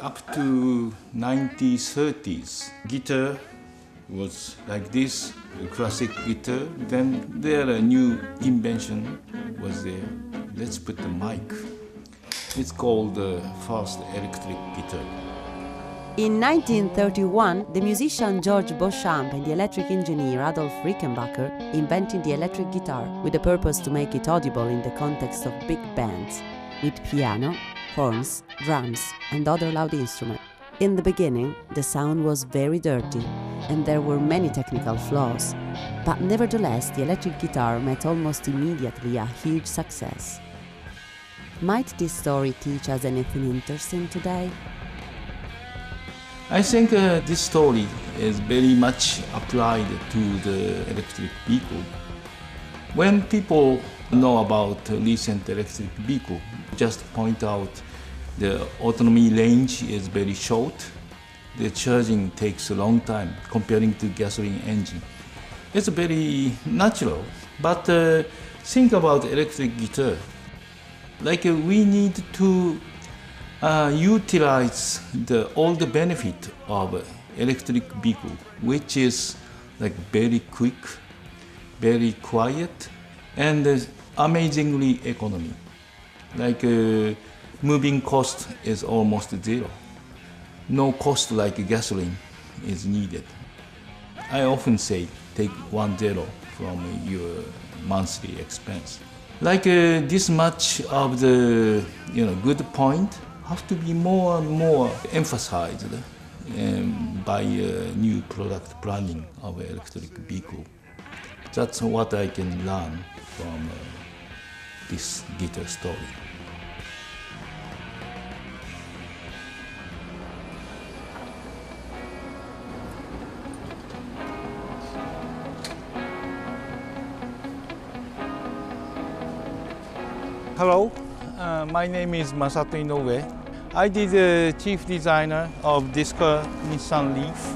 Up to 1930s, guitar was like this, classic guitar. Then there a new invention was there. Let's put the mic. It's called the first electric guitar. In 1931, the musician George Beauchamp and the electric engineer Adolf Rickenbacker invented the electric guitar with the purpose to make it audible in the context of big bands, with piano, horns, drums, and other loud instruments. In the beginning, the sound was very dirty, and there were many technical flaws, but nevertheless the electric guitar met almost immediately a huge success. Might this story teach us anything interesting today? I think this story is very much applied to the electric vehicle. When people know about recent electric vehicle, just point out the autonomy range is very short. The charging takes a long time comparing to gasoline engine. It's very natural, but think about electric guitar. Like we need to utilize all the benefit of electric vehicle, which is like very quick, very quiet, and amazingly economy. Like moving cost is almost zero. No cost like gasoline is needed. I often say take 1 from your monthly expense. Like this much of the good point have to be more and more emphasized by new product planning of electric vehicle. That's what I can learn from this guitar story. Hello, my name is Masato Inoue. I did the chief designer of this car, Nissan Leaf.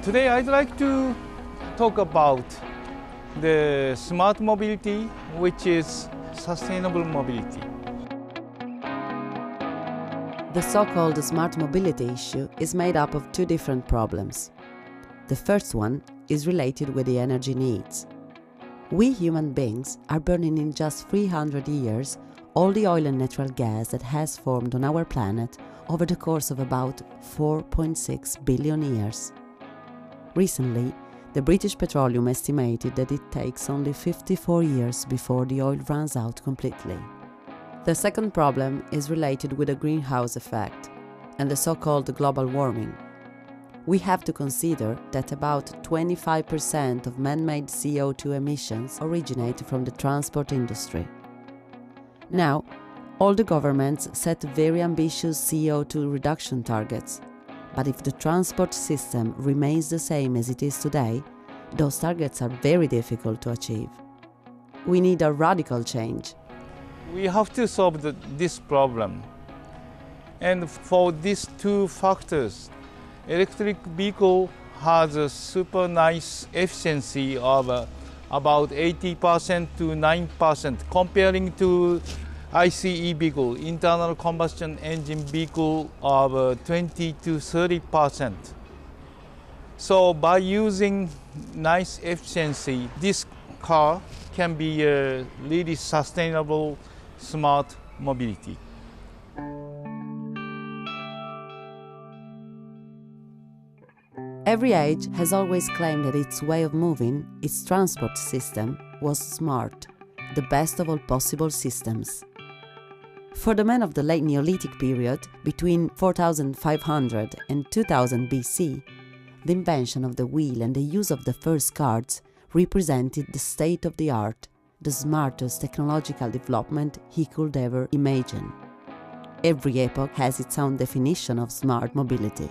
Today I'd like to talk about the smart mobility, which is sustainable mobility. The so-called smart mobility issue is made up of two different problems. The first one is related with the energy needs. We human beings are burning in just 300 years all the oil and natural gas that has formed on our planet over the course of about 4.6 billion years. Recently, the British Petroleum estimated that it takes only 54 years before the oil runs out completely. The second problem is related with the greenhouse effect and the so-called global warming. We have to consider that about 25% of man-made CO2 emissions originate from the transport industry. Now, all the governments set very ambitious CO2 reduction targets, but if the transport system remains the same as it is today, those targets are very difficult to achieve. We need a radical change. We have to solve this problem. And for these two factors, electric vehicle has a super nice efficiency of about 80% to 9% comparing to ICE vehicle, internal combustion engine vehicle of 20 to 30%. So by using nice efficiency, this car can be a really sustainable, smart mobility. Every age has always claimed that its way of moving, its transport system, was smart, the best of all possible systems. For the men of the late Neolithic period, between 4500 and 2000 BC, the invention of the wheel and the use of the first carts represented the state-of-the-art, the smartest technological development he could ever imagine. Every epoch has its own definition of smart mobility.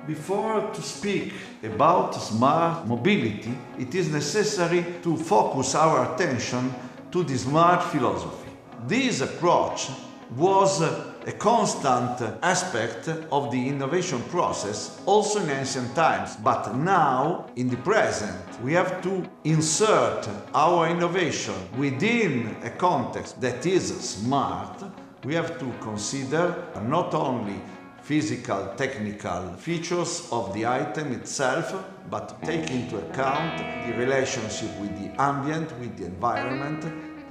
Before to speak about smart mobility, it is necessary to focus our attention to the smart philosophy. This approach was a constant aspect of the innovation process also in ancient times. But now, in the present, we have to insert our innovation within a context that is smart. We have to consider not only physical, technical features of the item itself, but take into account the relationship with the ambient, with the environment,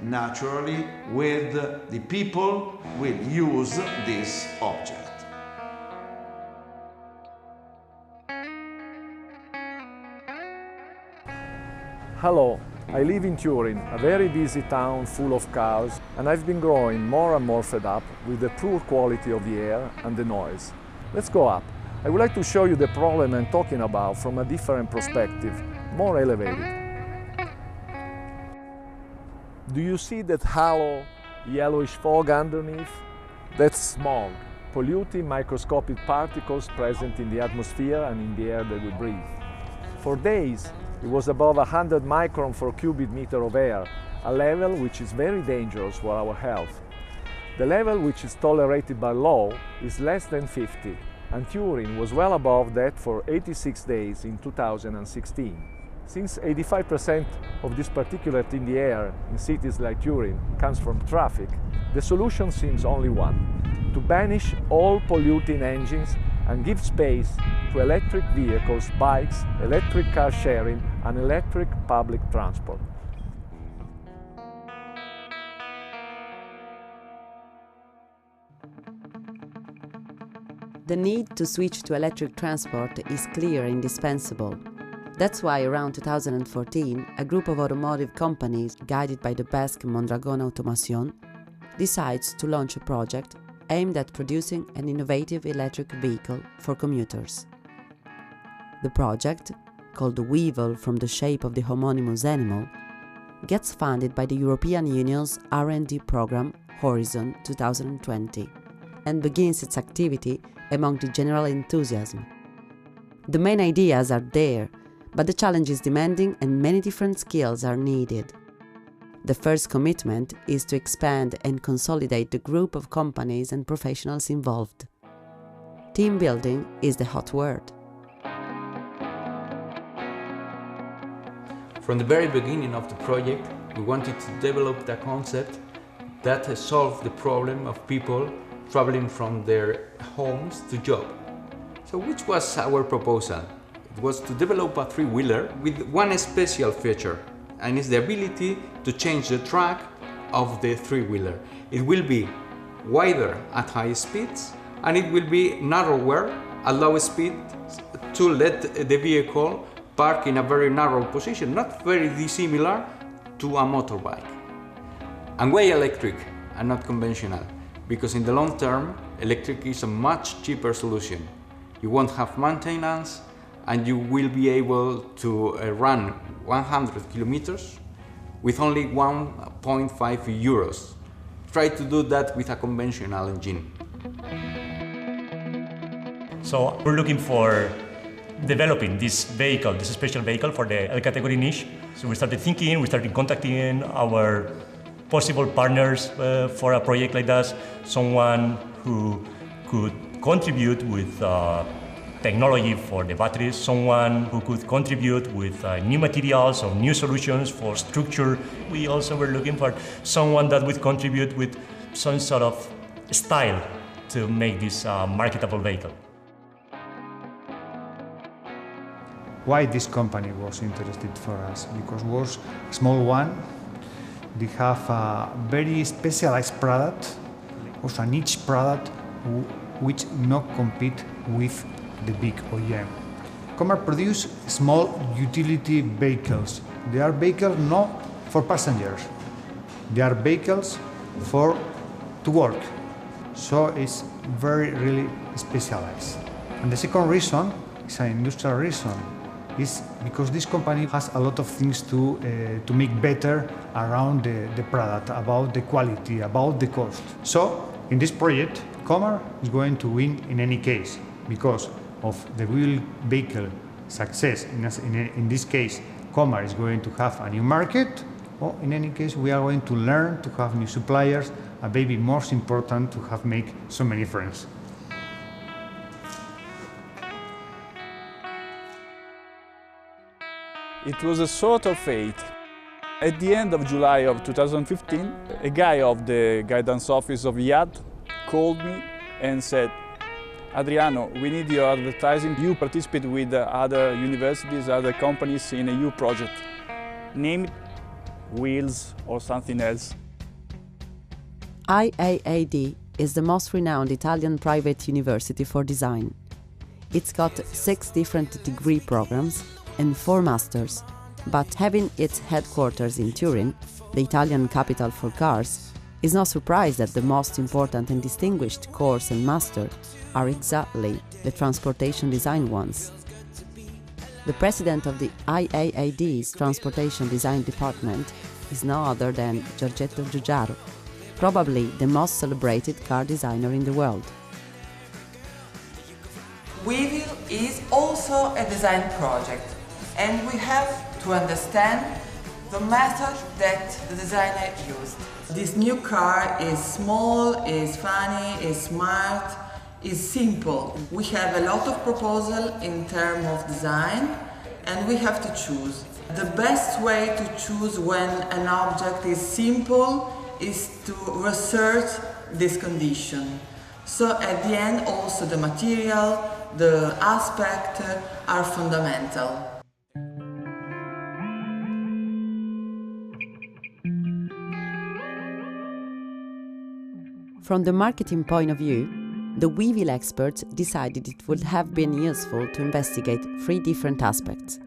naturally with the people who will use this object. Hello, I live in Turin, a very busy town full of cars, and I've been growing more and more fed up with the poor quality of the air and the noise. Let's go up. I would like to show you the problem I'm talking about from a different perspective, more elevated. Do you see that halo, yellowish fog underneath? That's smog, polluting microscopic particles present in the atmosphere and in the air that we breathe. For days, it was above 100 micron per cubic meter of air, a level which is very dangerous for our health. The level which is tolerated by law is less than 50, and Turin was well above that for 86 days in 2016. Since 85% of this particulate in the air in cities like Turin comes from traffic, the solution seems only one: to banish all polluting engines and give space to electric vehicles, bikes, electric car sharing, and electric public transport. The need to switch to electric transport is clear and indispensable. That's why around 2014, a group of automotive companies, guided by the Basque Mondragon Automación, decides to launch a project aimed at producing an innovative electric vehicle for commuters. The project, called Weevil from the shape of the homonymous animal, gets funded by the European Union's R&D program Horizon 2020 and begins its activity among the general enthusiasm. The main ideas are there, but the challenge is demanding and many different skills are needed. The first commitment is to expand and consolidate the group of companies and professionals involved. Team building is the hot word. From the very beginning of the project, we wanted to develop the concept that solved the problem of people traveling from their homes to job. So which was our proposal? It was to develop a three-wheeler with one special feature, and it's the ability to change the track of the three-wheeler. It will be wider at high speeds, and it will be narrower at low speed to let the vehicle park in a very narrow position, not very dissimilar to a motorbike. And why electric and not conventional? Because in the long term, electric is a much cheaper solution. You won't have maintenance, and you will be able to run 100 kilometers with only 1.5 euros. Try to do that with a conventional engine. So we're looking for developing this vehicle, this special vehicle for the L category niche. So we started thinking, we started contacting our possible partners for a project like that, someone who could contribute with technology for the batteries, someone who could contribute with new materials or new solutions for structure. We also were looking for someone that would contribute with some sort of style to make this marketable vehicle. Why this company was interested for us? Because was a small one. They have a very specialized product, also a niche product, which not compete with the big OEM. Comer produce small utility vehicles. They are vehicles not for passengers. They are vehicles for to work. So it's very really specialized. And the second reason is an industrial reason. Is because this company has a lot of things to make better around the product, about the quality, about the cost. So in this project, Comer is going to win in any case because of the real vehicle success. In this case, Comer is going to have a new market, or in any case, we are going to learn to have new suppliers a baby more important to have make so many friends. It was a sort of fate. At the end of July of 2015, a guy of the guidance office of IAD called me and said, Adriano, we need your advertising. You participate with other universities, other companies in a new project. Name it Wheels or something else. IAAD is the most renowned Italian private university for design. It's got 6 different degree programs and 4 masters, but having its headquarters in Turin, the Italian capital for cars, is no surprise that the most important and distinguished course and master are exactly the transportation design ones. The president of the IAAD's Transportation Design Department is no other than Giorgetto Giugiaro, probably the most celebrated car designer in the world. Weevil is also a design project, and we have to understand the method that the designer used. This new car is small, is funny, is smart, is simple. We have a lot of proposal in terms of design, and we have to choose. The best way to choose when an object is simple is to research this condition. So at the end also the material, the aspect are fundamental. From the marketing point of view, the Weevil experts decided it would have been useful to investigate 3 different aspects.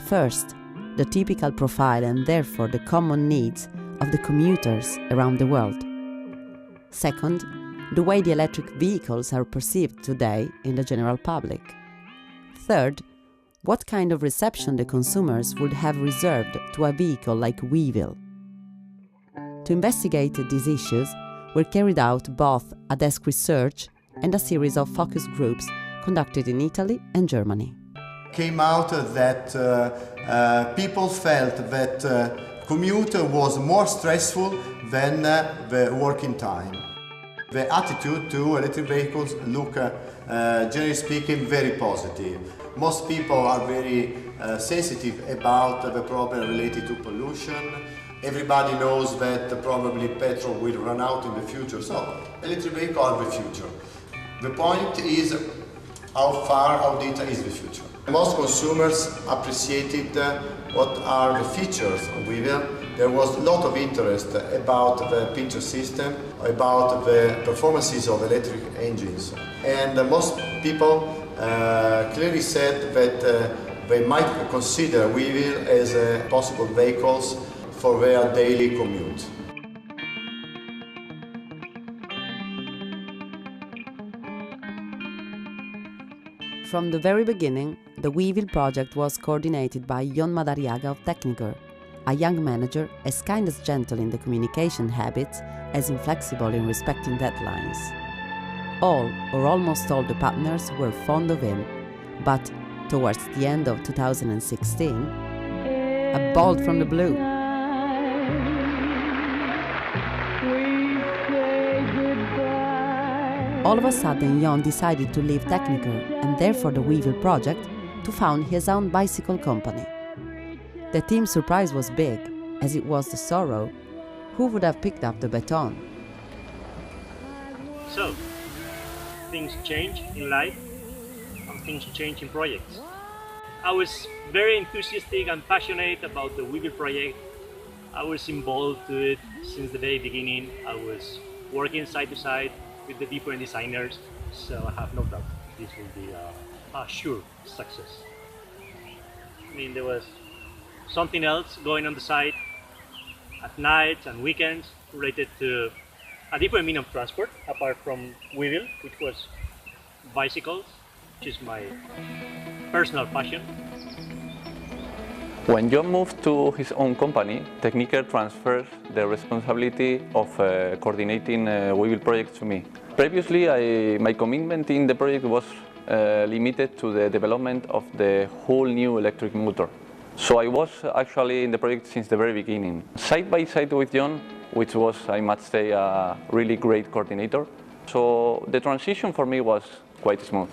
First, the typical profile and therefore the common needs of the commuters around the world. Second, the way the electric vehicles are perceived today in the general public. Third, what kind of reception the consumers would have reserved to a vehicle like Weevil. To investigate these issues were carried out both a desk research and a series of focus groups conducted in Italy and Germany. Came out that people felt that commute was more stressful than the working time. The attitude to electric vehicles look, generally speaking, very positive. Most people are very sensitive about the problem related to pollution. Everybody knows that probably petrol will run out in the future, so electric vehicles are the future. The point is how far, how data is the future. Most consumers appreciated what are the features of Weevil. There was a lot of interest about the picture system, about the performances of electric engines. And most people clearly said that they might consider Weevil as possible vehicles for their daily commute. From the very beginning, the Weevil project was coordinated by Jon Madariaga of Techniker, a young manager as kind as gentle in the communication habits as inflexible in respecting deadlines. All or almost all the partners were fond of him, but towards the end of 2016, a bolt from the blue. All of a sudden, Jon decided to leave Techniker and therefore the Weevil project to found his own bicycle company. The team's surprise was big, as it was the sorrow. Who would have picked up the baton? So, things change in life and things change in projects. I was very enthusiastic and passionate about the Weevil project. I was involved to it since the very beginning. I was working side to side with the different designers, so I have no doubt this will be a sure success. I mean, there was something else going on the side at nights and weekends related to a different mean of transport apart from Weevil, which was bicycles, which is my personal passion. When John moved to his own company, Techniker transferred the responsibility of coordinating Weevil projects to me. Previously, my commitment in the project was limited to the development of the whole new electric motor. So I was actually in the project since the very beginning. Side by side with John, which was, I must say, a really great coordinator. So the transition for me was quite smooth.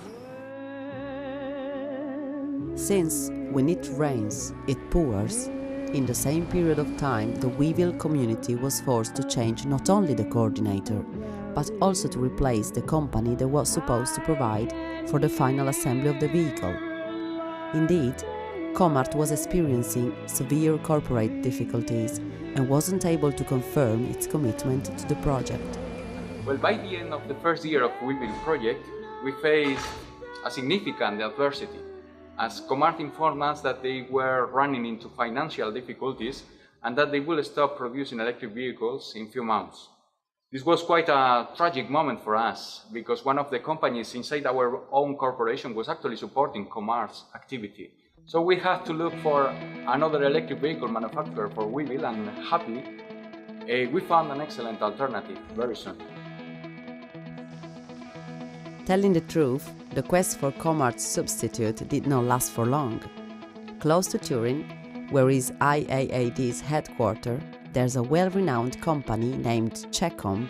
Since when it rains, it pours, in the same period of time, the Weevil community was forced to change not only the coordinator, but also to replace the company that was supposed to provide for the final assembly of the vehicle. Indeed, Comart was experiencing severe corporate difficulties and wasn't able to confirm its commitment to the project. Well, by the end of the first year of Weevil project, we faced a significant adversity, as Comart informed us that they were running into financial difficulties and that they will stop producing electric vehicles in few months. This was quite a tragic moment for us, because one of the companies inside our own corporation was actually supporting Comart's activity. So we had to look for another electric vehicle manufacturer for Weevil, and happily, we found an excellent alternative very soon. Telling the truth, the quest for Comart's substitute did not last for long. Close to Turin, where is IAAD's headquarters, there's a well-renowned company named Checomp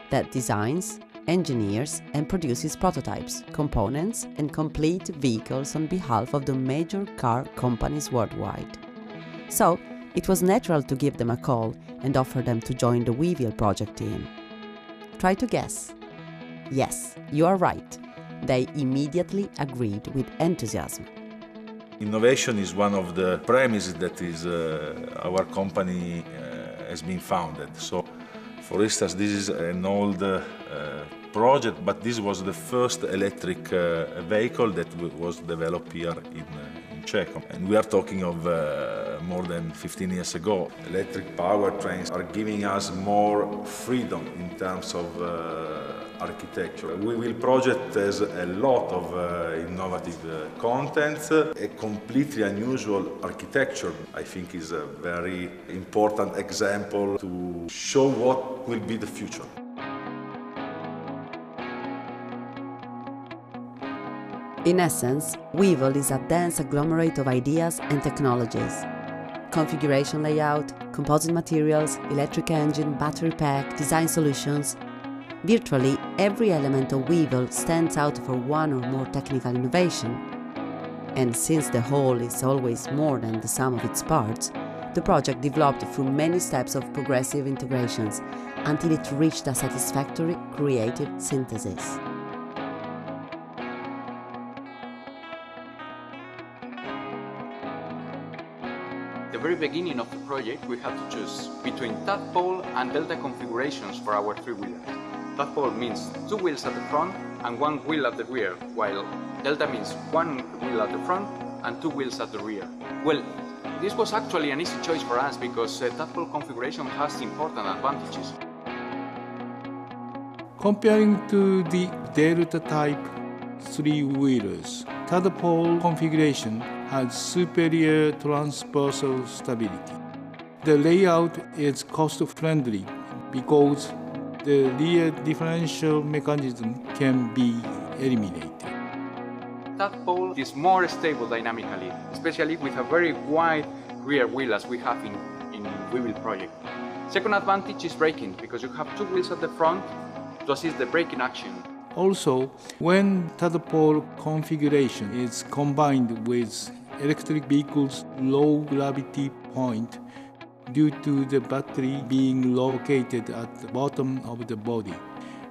that designs, engineers and produces prototypes, components and complete vehicles on behalf of the major car companies worldwide. So, it was natural to give them a call and offer them to join the Weevil project team. Try to guess. Yes, you are right. They immediately agreed with enthusiasm. Innovation is one of the premises that is our company has been founded. So, for instance, this is an old project, but this was the first electric vehicle that was developed here in Czech. And we are talking of more than 15 years ago. Electric powertrains are giving us more freedom in terms of architecture. Weevil project has a lot of innovative content. A completely unusual architecture, I think, is a very important example to show what will be the future. In essence, Weevil is a dense agglomerate of ideas and technologies. Configuration layout, composite materials, electric engine, battery pack, design solutions. Virtually every element of Weevil stands out for one or more technical innovation. And since the whole is always more than the sum of its parts, the project developed through many steps of progressive integrations until it reached a satisfactory creative synthesis. At the very beginning of the project, we had to choose between tadpole and delta configurations for our three-wheelers. Tadpole means two wheels at the front and one wheel at the rear, while delta means one wheel at the front and two wheels at the rear. Well, this was actually an easy choice for us because tadpole configuration has important advantages. Comparing to the delta type three-wheelers, tadpole configuration has superior transversal stability. The layout is cost-friendly because the rear differential mechanism can be eliminated. Tadpole is more stable dynamically, especially with a very wide rear wheel as we have in Weevil project. Second advantage is braking, because you have two wheels at the front to assist the braking action. Also, when tadpole configuration is combined with electric vehicle's low gravity point due to the battery being located at the bottom of the body,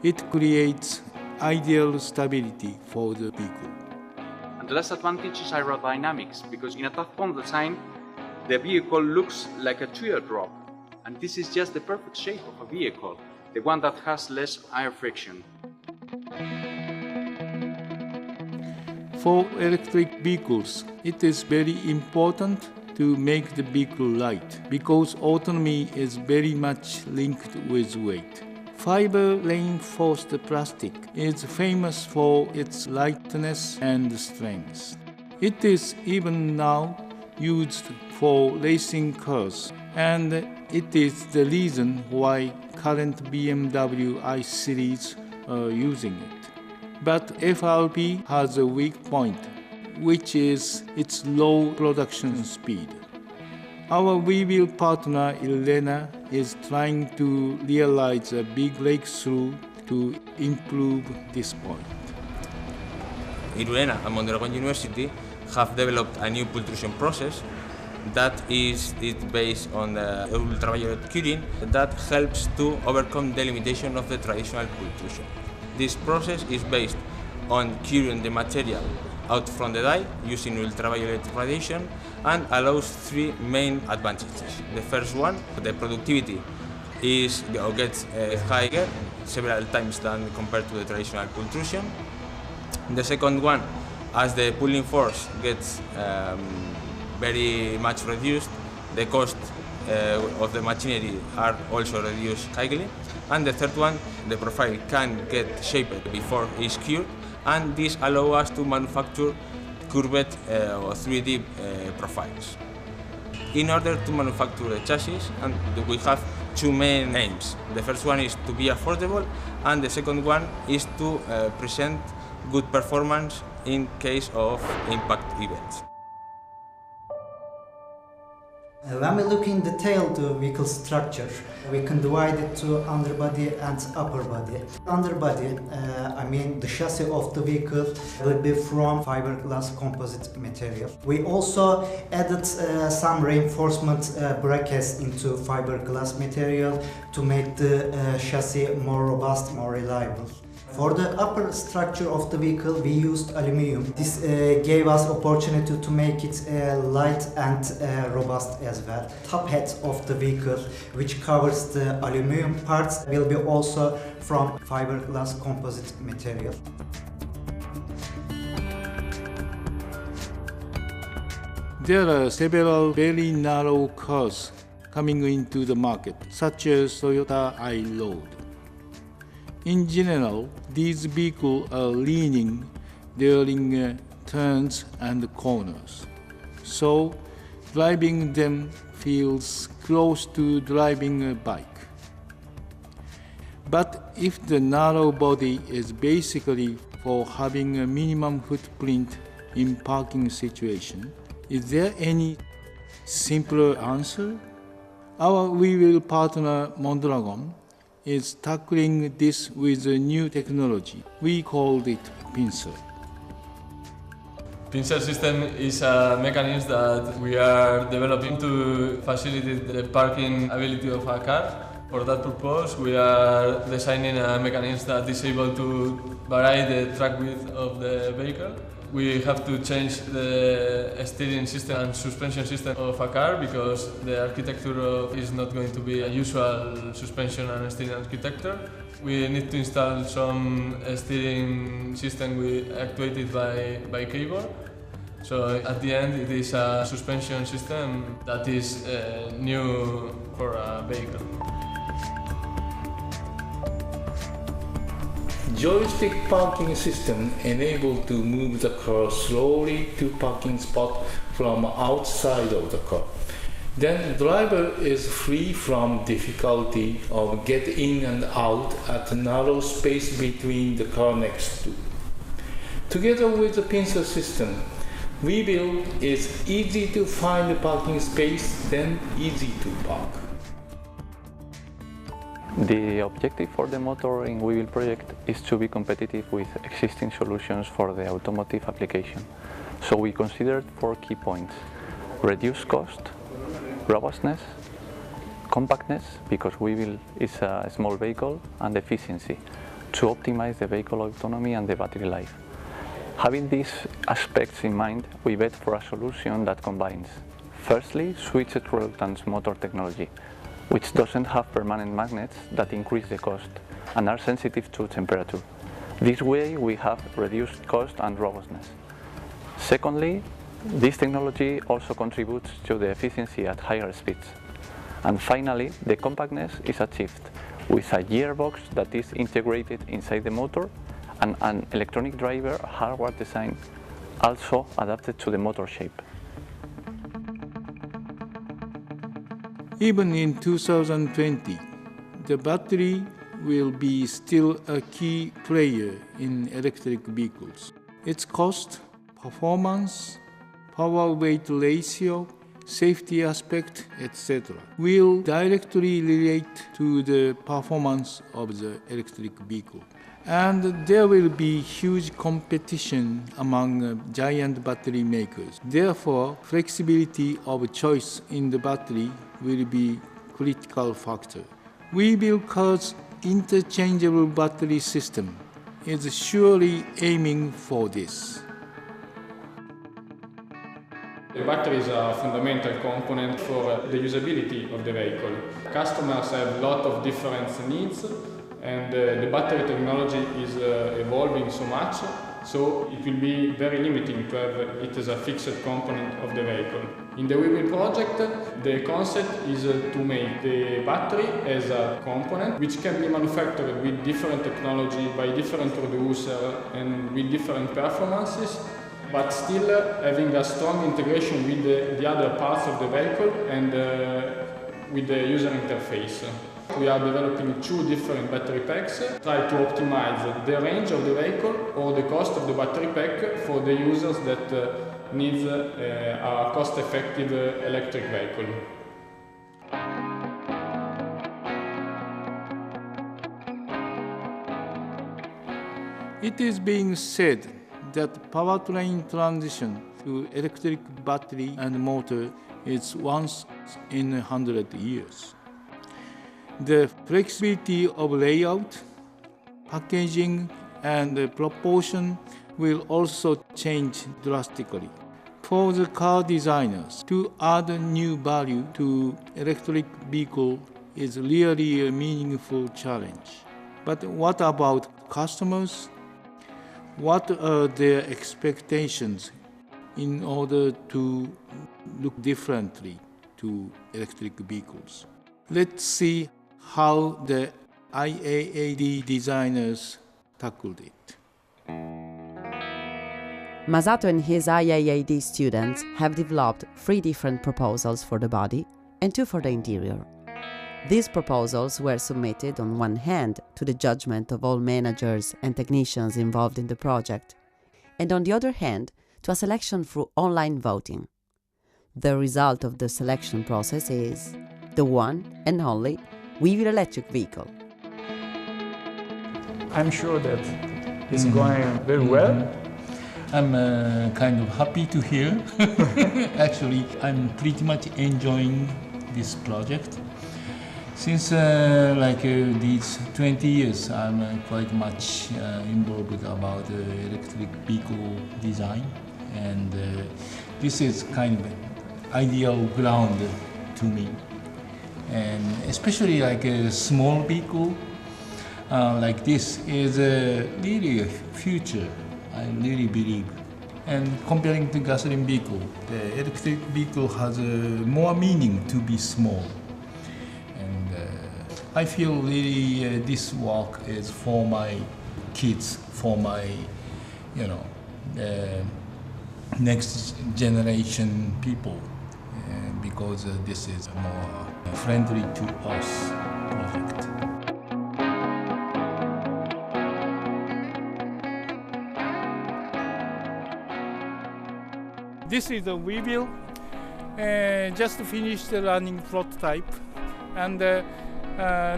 it creates ideal stability for the vehicle. And the last advantage is aerodynamics, because in a tadpole design, the vehicle looks like a teardrop, and this is just the perfect shape of a vehicle, the one that has less air friction. For electric vehicles, it is very important to make the vehicle light because autonomy is very much linked with weight. Fiber-reinforced plastic is famous for its lightness and strength. It is even now used for racing cars, and it is the reason why current BMW i-Series are using it. But FRP has a weak point, which is its low production speed. Our Weevil partner Elena is trying to realize a big breakthrough to improve this point. Irurena and Mondragon University have developed a new pultrusion process that is based on the ultraviolet curing that helps to overcome the limitation of the traditional pultrusion. This process is based on curing the material out from the die using ultraviolet radiation and allows three main advantages. The first one, the productivity gets higher several times than compared to the traditional pultrusion. The second one, as the pulling force gets very much reduced, the cost of the machinery are also reduced highly. And the third one, the profile can get shaped before it's cured, and this allows us to manufacture curved or 3D profiles. In order to manufacture the chassis, and we have two main aims. The first one is to be affordable, and the second one is to present good performance in case of impact events. When we look in detail the vehicle structure, we can divide it to underbody and upper body. Underbody, I mean the chassis of the vehicle will be from fiberglass composite material. We also added some reinforcement brackets into fiberglass material to make the chassis more robust, more reliable. For the upper structure of the vehicle, we used aluminum. This gave us opportunity to make it light and robust as well. Top hat of the vehicle, which covers the aluminum parts, will be also from fiberglass composite material. There are several very narrow cars coming into the market, such as Toyota iRoad. In general, these vehicles are leaning during turns and corners, so driving them feels close to driving a bike. But if the narrow body is basically for having a minimum footprint in parking situation, is there any simpler answer? Our Weevil partner Mondragon is tackling this with a new technology. We called it pincer. Pincer system is a mechanism that we are developing to facilitate the parking ability of a car. For that purpose, we are designing a mechanism that is able to vary the track width of the vehicle. We have to change the steering system and suspension system of a car because the architecture is not going to be a usual suspension and steering architecture. We need to install some steering system actuated by cable. So at the end it is a suspension system that is new for a vehicle. Joystick parking system enable to move the car slowly to parking spot from outside of the car. Then the driver is free from difficulty of get in and out at a narrow space between the car next to. Together with the pincer system, Weevil is easy to find a parking space, then easy to park. The objective for the motor in Weevil project is to be competitive with existing solutions for the automotive application. So we considered 4 key points: reduce cost, robustness, compactness, because Weevil is a small vehicle, and efficiency, to optimize the vehicle autonomy and the battery life. Having these aspects in mind, we bet for a solution that combines, firstly, switched reluctance motor technology, which doesn't have permanent magnets that increase the cost and are sensitive to temperature. This way we have reduced cost and robustness. Secondly, this technology also contributes to the efficiency at higher speeds. And finally, the compactness is achieved with a gearbox that is integrated inside the motor and an electronic driver hardware design also adapted to the motor shape. Even in 2020, the battery will be still a key player in electric vehicles. Its cost, performance, power-weight ratio, safety aspect, etc., will directly relate to the performance of the electric vehicle. And there will be huge competition among giant battery makers. Therefore, flexibility of choice in the battery will be critical factor. Weevil Car's interchangeable battery system is surely aiming for this. The battery is a fundamental component for the usability of the vehicle. Customers have a lot of different needs, and the battery technology is evolving so much, so it will be very limiting to have it as a fixed component of the vehicle. In the Weevil project, the concept is to make the battery as a component which can be manufactured with different technology by different producers and with different performances, but still having a strong integration with the other parts of the vehicle and with the user interface. We are developing 2 different battery packs, try to optimize the range of the vehicle or the cost of the battery pack for the users that needs a cost-effective electric vehicle. It is being said that powertrain transition to electric battery and motor is once in 100 years. The flexibility of layout, packaging, and proportion will also change drastically. For the car designers, to add new value to electric vehicle is really a meaningful challenge. But what about customers? What are their expectations in order to look differently to electric vehicles? Let's see how the IAAD designers tackled it. Masato and his IAAD students have developed 3 different proposals for the body and 2 for the interior. These proposals were submitted on one hand to the judgment of all managers and technicians involved in the project, and on the other hand to a selection through online voting. The result of the selection process is the one and only Weevil electric vehicle. I'm sure that it's going very well. I'm kind of happy to hear. Actually, I'm pretty much enjoying this project. Since these 20 years, I'm quite much involved about electric vehicle design, and this is kind of ideal ground to me. And especially like a small vehicle like this is really a future, I really believe. And comparing to gasoline vehicle, the electric vehicle has more meaning to be small. I feel really this work is for my kids, for my, next generation people, because this is a more friendly to us project. This is the Weevil, just finished the running prototype, and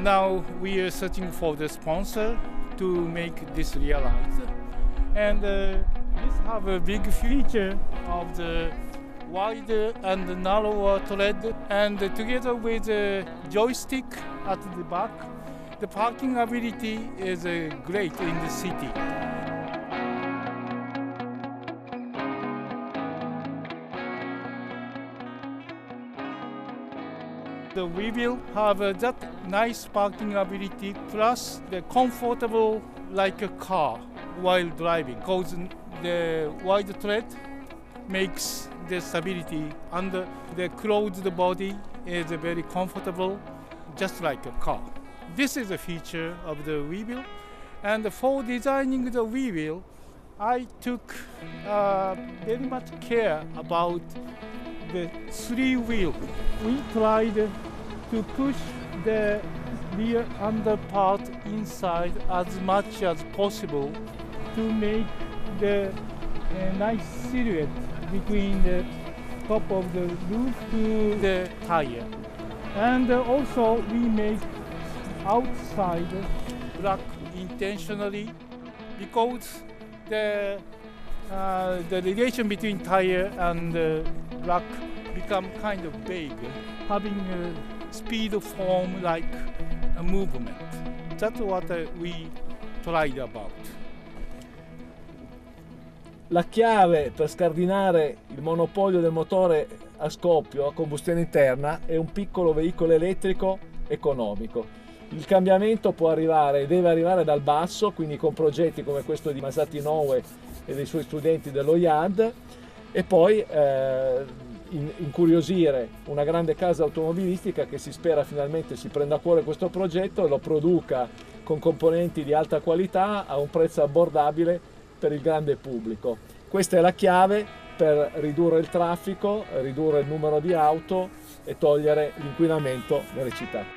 now we are searching for the sponsor to make this realize. And this have a big feature of the wider and narrower tread, and together with the joystick at the back, the parking ability is great in the city. The Weevil have that nice parking ability plus the comfortable like a car while driving, because the wide tread makes the stability under the closed body is very comfortable, just like a car. This is a feature of the Weevil, and for designing the Weevil, I took very much care about the 3 wheels. We tried to push the rear under part inside as much as possible to make the nice silhouette between the top of the roof to the tire. And also we make outside black intentionally because the relation between tire and black become kind of vague, having a speed form like a movement. That's what we tried about. La chiave per scardinare il monopolio del motore a scoppio a combustione interna è un piccolo veicolo elettrico economico. Il cambiamento può arrivare e deve arrivare dal basso, quindi con progetti come questo di Masato Inoue e dei suoi studenti dello IAD, e poi incuriosire una grande casa automobilistica che si spera finalmente si prenda a cuore questo progetto e lo produca con componenti di alta qualità a un prezzo abbordabile per il grande pubblico. Questa è la chiave per ridurre il traffico, ridurre il numero di auto e togliere l'inquinamento nelle città.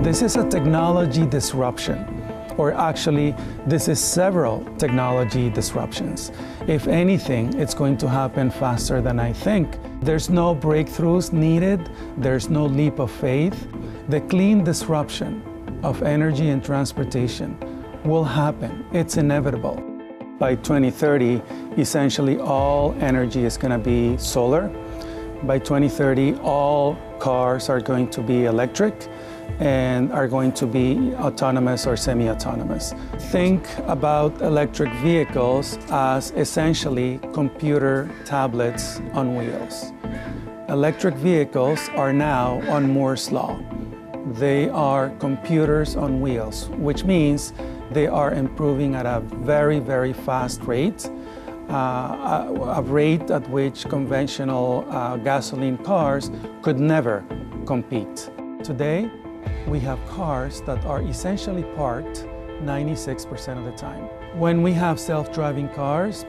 This is a technology disruption, or actually, this is several technology disruptions. If anything, it's going to happen faster than I think. There's no breakthroughs needed, there's no leap of faith. The clean disruption of energy and transportation will happen, it's inevitable. By 2030, essentially all energy is going to be solar. By 2030, all cars are going to be electric and are going to be autonomous or semi-autonomous. Think about electric vehicles as essentially computer tablets on wheels. Electric vehicles are now on Moore's Law. They are computers on wheels, which means they are improving at a very, very fast rate, a rate at which conventional gasoline cars could never compete. Today, we have cars that are essentially parked 96% of the time. When we have self-driving cars,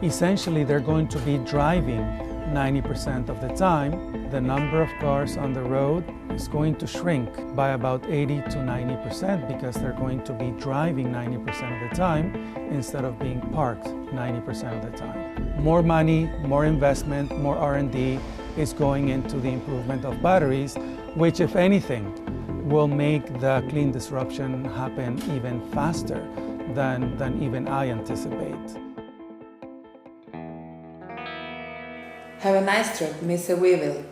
essentially they're going to be driving 90% of the time. The number of cars on the road is going to shrink by about 80 to 90% because they're going to be driving 90% of the time instead of being parked 90% of the time. More money, more investment, more R&D is going into the improvement of batteries, which, if anything, will make the clean disruption happen even faster than even I anticipate. Have a nice trip, Mr. Weevil.